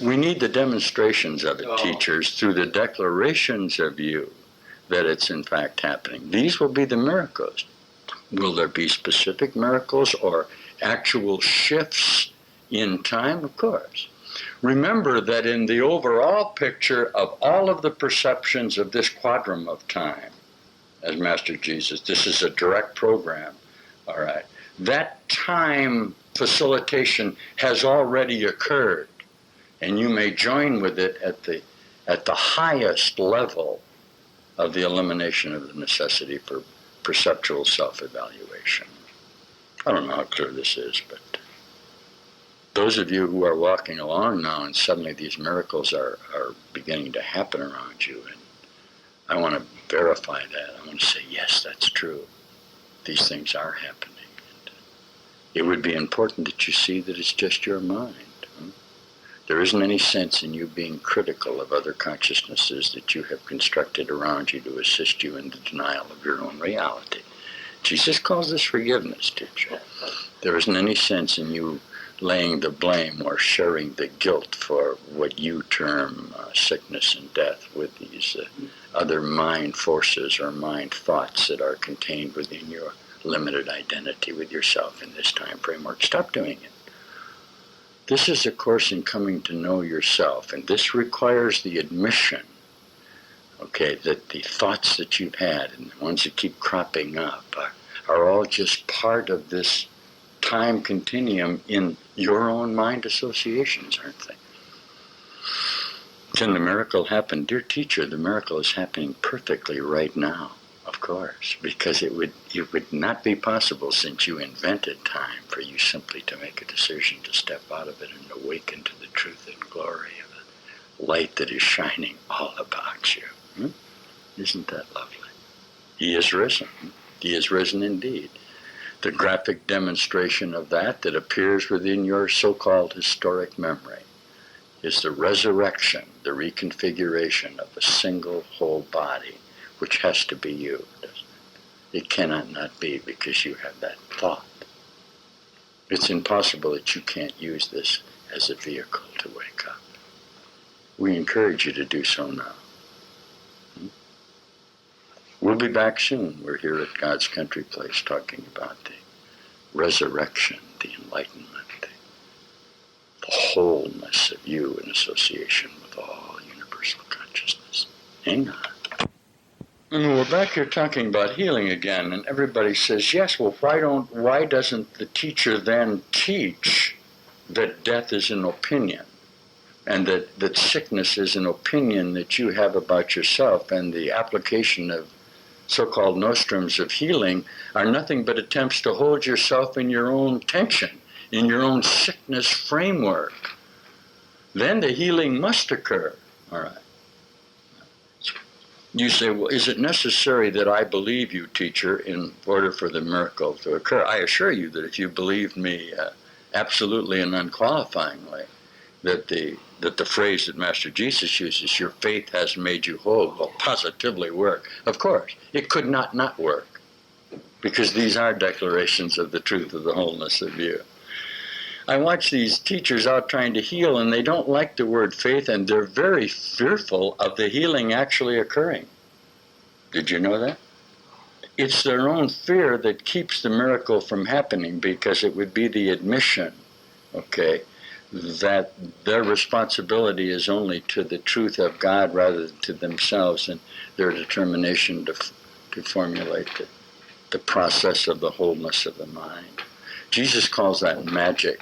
We need the demonstrations of it, teachers, through the declarations of you that it's in fact happening. These will be the miracles. Will there be specific miracles or actual shifts in time? Of course. Remember that in the overall picture of all of the perceptions of this quadrum of time, as Master Jesus, this is a direct program, all right, that time facilitation has already occurred, and you may join with it at the highest level of the elimination of the necessity for perceptual self-evaluation. I don't know how clear this is, but those of you who are walking along now and suddenly these miracles are beginning to happen around you, and I want to verify that. I want to say, yes, that's true. These things are happening. And it would be important that you see that it's just your mind. There isn't any sense in you being critical of other consciousnesses that you have constructed around you to assist you in the denial of your own reality. Jesus calls this forgiveness, teacher. There isn't any sense in you laying the blame or sharing the guilt for what you term sickness and death with these other mind forces or mind thoughts that are contained within your limited identity with yourself in this time framework. Stop doing it. This is a course in coming to know yourself, and this requires the admission, okay, that the thoughts that you've had and the ones that keep cropping up are all just part of this time continuum in your own mind associations, aren't they? Can the miracle happen? Dear teacher, the miracle is happening perfectly right now, of course, because it would not be possible since you invented time for you simply to make a decision to step out of it and awaken to the truth and glory of the light that is shining all about you. Isn't that lovely? He is risen. He is risen indeed. The graphic demonstration of that appears within your so-called historic memory is the resurrection, the reconfiguration of a single whole body, which has to be you. It cannot not be because you have that thought. It's impossible that you can't use this as a vehicle to wake up. We encourage you to do so now. We'll be back soon. We're here at God's Country Place talking about the resurrection, the enlightenment, the wholeness of you in association with all universal consciousness. Hang on. And we're back here talking about healing again, and everybody says, yes, well, why doesn't the teacher then teach that death is an opinion, and that sickness is an opinion that you have about yourself, and the application of so-called nostrums of healing are nothing but attempts to hold yourself in your own tension, in your own sickness framework. Then the healing must occur. All right. You say, well, is it necessary that I believe you, teacher, in order for the miracle to occur? I assure you that if you believed me absolutely and unqualifyingly, that the phrase that Master Jesus uses, your faith has made you whole, will positively work. Of course, it could not work, because these are declarations of the truth of the wholeness of you. I watch these teachers out trying to heal, and they don't like the word faith, and they're very fearful of the healing actually occurring. Did you know that? It's their own fear that keeps the miracle from happening, because it would be the admission, okay, that their responsibility is only to the truth of God rather than to themselves, and their determination to formulate the process of the wholeness of the mind. Jesus calls that magic.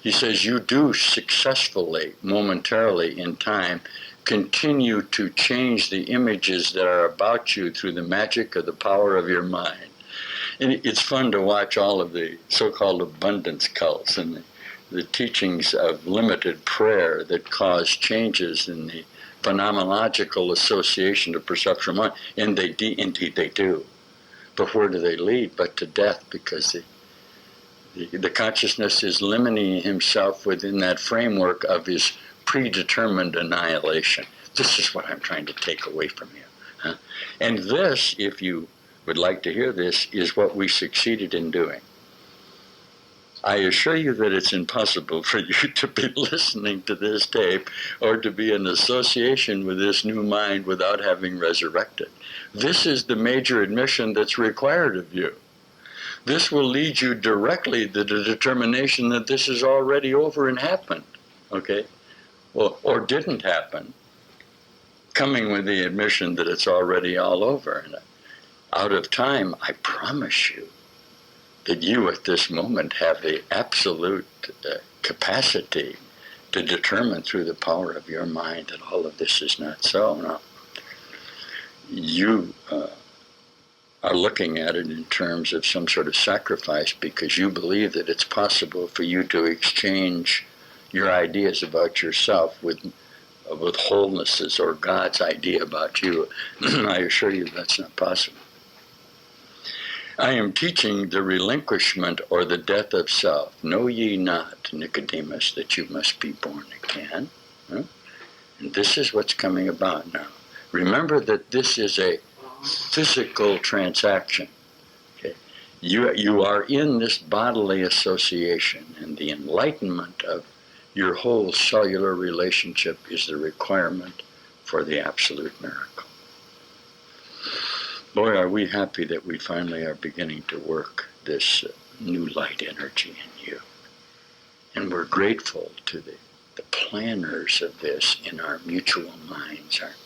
He says you do successfully, momentarily in time, continue to change the images that are about you through the magic of the power of your mind. And it's fun to watch all of the so-called abundance cults and the teachings of limited prayer that cause changes in the phenomenological association of perceptual mind. And indeed they do. But where do they lead? But to death, because the consciousness is limiting himself within that framework of his predetermined annihilation. This is what I'm trying to take away from you. Huh? And this, if you would like to hear this, is what we succeeded in doing. I assure you that it's impossible for you to be listening to this tape or to be in association with this new mind without having resurrected. This is the major admission that's required of you. This will lead you directly to the determination that this is already over and happened, okay? Or didn't happen, coming with the admission that it's already all over. And out of time, I promise you that you at this moment have the absolute capacity to determine through the power of your mind that all of this is not so. Now, you are looking at it in terms of some sort of sacrifice because you believe that it's possible for you to exchange your ideas about yourself with wholenesses or God's idea about you. I assure you that's not possible. I am teaching the relinquishment or the death of self. Know ye not, Nicodemus, that you must be born again? Huh? And this is what's coming about now. Remember that this is a physical transaction. Okay? You are in this bodily association, and the enlightenment of your whole cellular relationship is the requirement for the absolute miracle. Boy, are we happy that we finally are beginning to work this new light energy in you. And we're grateful to the planners of this in our mutual minds, aren't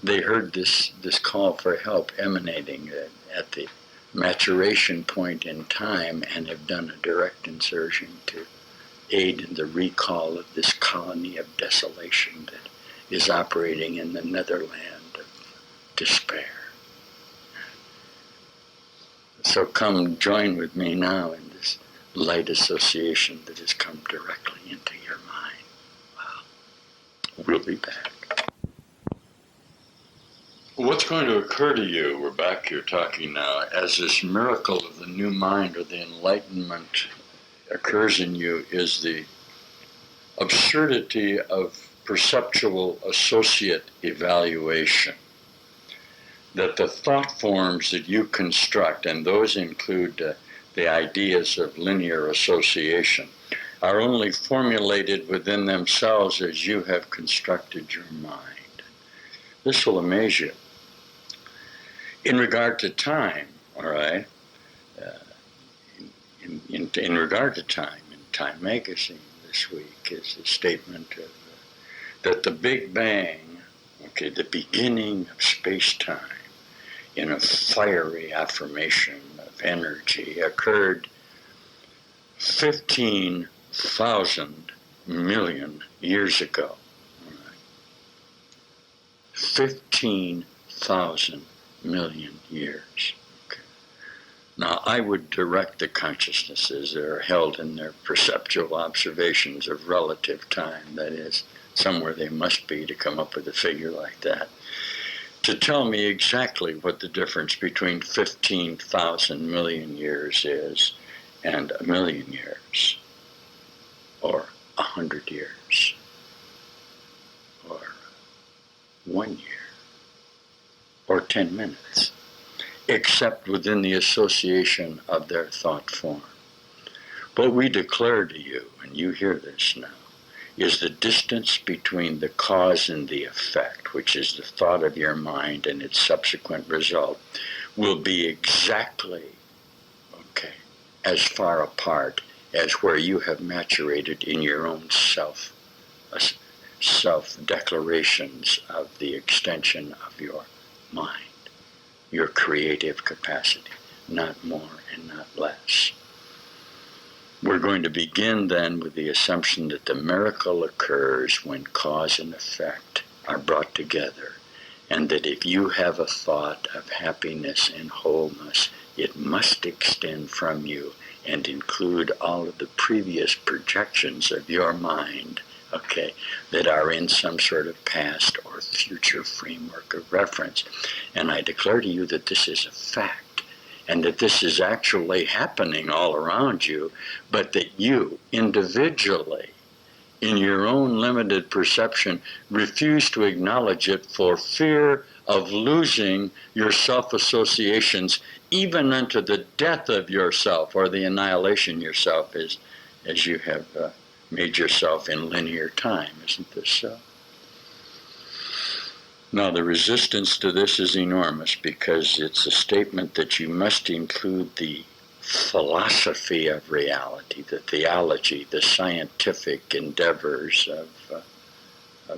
we? They heard this call for help emanating at the maturation point in time and have done a direct insertion to aid in the recall of this colony of desolation that is operating in the netherland of despair. So come join with me now in this light association that has come directly into your mind. Wow. We'll be back. What's going to occur to you, we're back here talking now, as this miracle of the new mind or the enlightenment occurs in you is the absurdity of perceptual associate evaluation. That the thought forms that you construct, and those include the ideas of linear association, are only formulated within themselves as you have constructed your mind. This will amaze you. In regard to time, all right, in regard to time, in Time magazine this week is a statement of that the Big Bang, okay, the beginning of space-time, in a fiery affirmation of energy, occurred 15,000 million years ago. Right? 15,000 million years. Okay. Now, I would direct the consciousnesses that are held in their perceptual observations of relative time, that is, somewhere they must be to come up with a figure like that, to tell me exactly what the difference between 15,000 million years is and a million years, or 100 years, or 1 year, or 10 minutes, except within the association of their thought form. What we declare to you, and you hear this now, is the distance between the cause and the effect, which is the thought of your mind and its subsequent result, will be exactly, okay, as far apart as where you have maturated in your own self-declarations of the extension of your mind, your creative capacity, not more and not less. We're going to begin then with the assumption that the miracle occurs when cause and effect are brought together, and that if you have a thought of happiness and wholeness, it must extend from you and include all of the previous projections of your mind, okay, that are in some sort of past or future framework of reference. And I declare to you that this is a fact, and that this is actually happening all around you, but that you individually, in your own limited perception, refuse to acknowledge it for fear of losing your self-associations even unto the death of yourself or the annihilation of yourself as you have made yourself in linear time. Isn't this so? Now, the resistance to this is enormous because it's a statement that you must include the philosophy of reality, the theology, the scientific endeavors of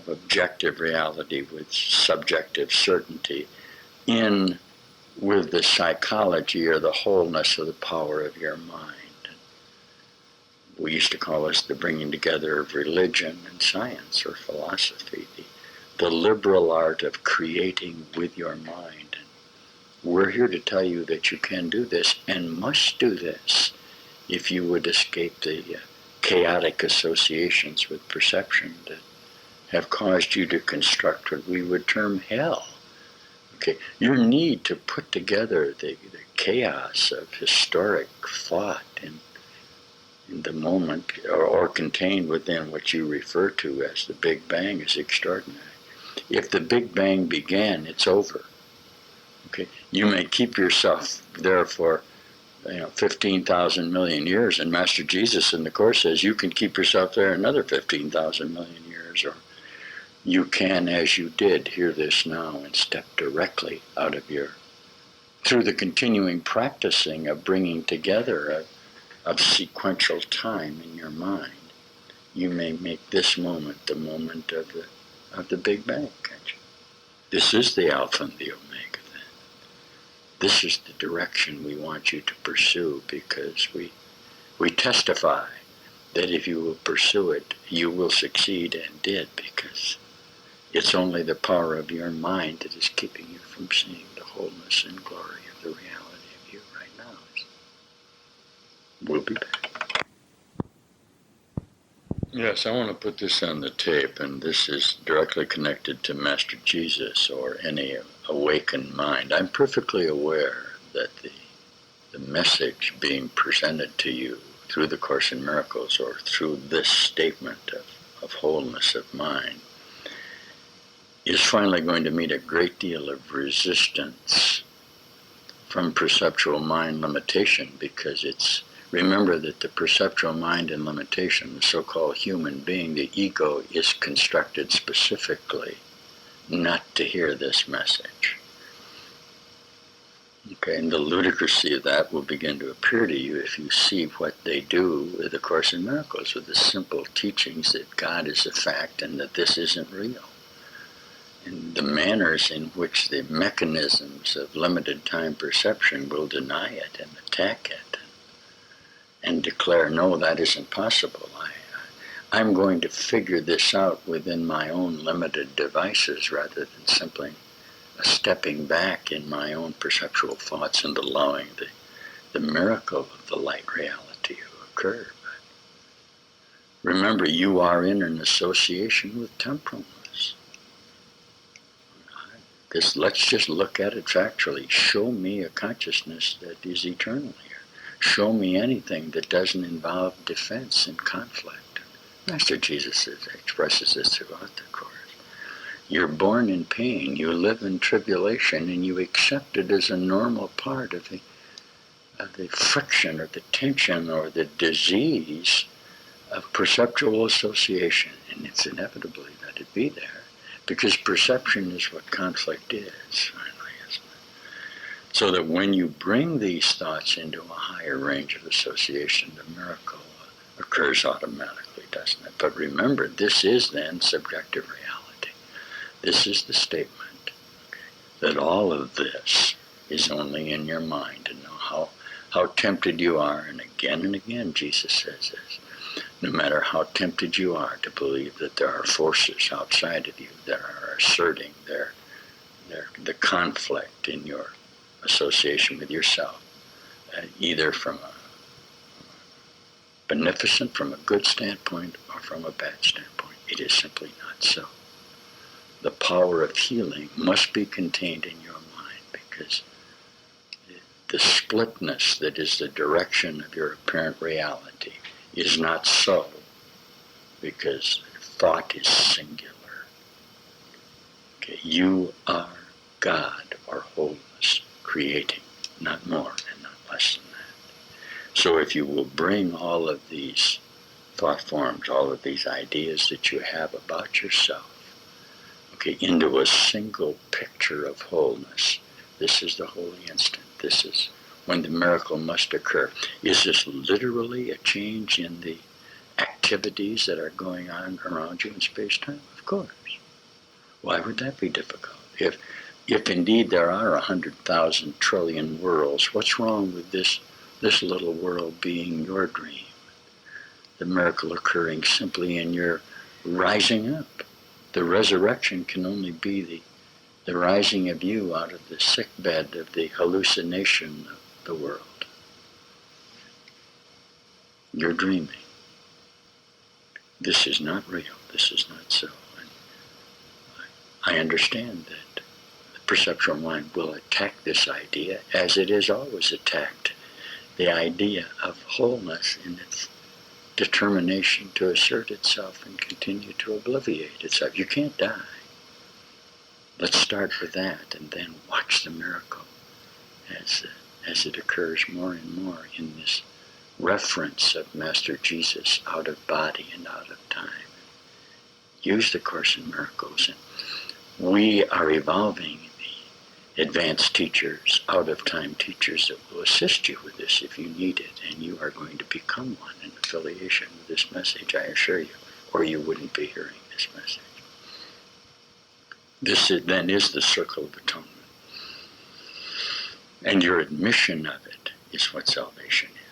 objective reality with subjective certainty in with the psychology or the wholeness of the power of your mind. We used to call this the bringing together of religion and science or philosophy, the liberal art of creating with your mind. We're here to tell you that you can do this and must do this if you would escape the chaotic associations with perception that have caused you to construct what we would term hell. Okay, your need to put together the chaos of historic thought in the moment or contained within what you refer to as the Big Bang is extraordinary. If the Big Bang began, it's over. Okay, you may keep yourself there for 15,000 million years, and Master Jesus in the Course says you can keep yourself there another 15,000 million years, or you can, as you did, hear this now and step directly out of through the continuing practicing of bringing together of sequential time in your mind. You may make this moment the moment of the Big Bang, can't you? This is the Alpha and the Omega then. This is the direction we want you to pursue because we testify that if you will pursue it, you will succeed and did because it's only the power of your mind that is keeping you from seeing the wholeness and glory of the reality of you right now. We'll be back. Yes, I want to put this on the tape, and this is directly connected to Master Jesus or any awakened mind. I'm perfectly aware that the message being presented to you through the Course in Miracles or through this statement of wholeness of mind is finally going to meet a great deal of resistance from perceptual mind limitation because remember that the perceptual mind and limitation, the so-called human being, the ego, is constructed specifically not to hear this message. Okay, and the ludicrousy of that will begin to appear to you if you see what they do with the Course in Miracles, with the simple teachings that God is a fact and that this isn't real. And the manners in which the mechanisms of limited time perception will deny it and attack it and declare, no, that isn't possible. I'm going to figure this out within my own limited devices rather than simply stepping back in my own perceptual thoughts and allowing the miracle of the light reality to occur. But remember, you are in an association with temporalness. Let's just look at it factually. Show me a consciousness that is eternal here. Show me anything that doesn't involve defense and conflict. Master Jesus expresses this throughout the Course. You're born in pain, you live in tribulation, and you accept it as a normal part of the friction or the tension or the disease of perceptual association. And it's inevitably that it be there, because perception is what conflict is, finally, isn't it? So that when you bring these thoughts into a higher range of association, the miracle occurs automatically, doesn't it? But remember, this is then subjective reality. This is the statement, okay, that all of this is only in your mind. And know how tempted you are, and again Jesus says this, no matter how tempted you are to believe that there are forces outside of you that are asserting the conflict in your association with yourself, either from a beneficent, from a good standpoint, or from a bad standpoint. It is simply not so. The power of healing must be contained in your mind because the splitness that is the direction of your apparent reality is not so because thought is singular. Okay, you are God or wholeness creating, not more and not less than that. So if you will bring all of these thought forms, all of these ideas that you have about yourself, okay, into a single picture of wholeness, this is the holy instant. This is when the miracle must occur. Is this literally a change in the activities that are going on around you in space-time? Of course. Why would that be difficult? If indeed there are 100,000 trillion worlds, what's wrong with this little world being your dream? The miracle occurring simply in your rising up. The resurrection can only be the rising of you out of the sickbed of the hallucination of the world. You're dreaming. This is not real. This is not so. And I understand that the perceptual mind will attack this idea as it has always attacked the idea of wholeness in its determination to assert itself and continue to obliviate itself. You can't die. Let's start with that and then watch the miracle as it occurs more and more in this reference of Master Jesus out of body and out of time. Use the Course in Miracles. And we are evolving the advanced teachers, out-of-time teachers that will assist you with this if you need it, and you are going to become one in affiliation with this message, I assure you, or you wouldn't be hearing this message. This then is the circle of atonement. And your admission of it is what salvation is.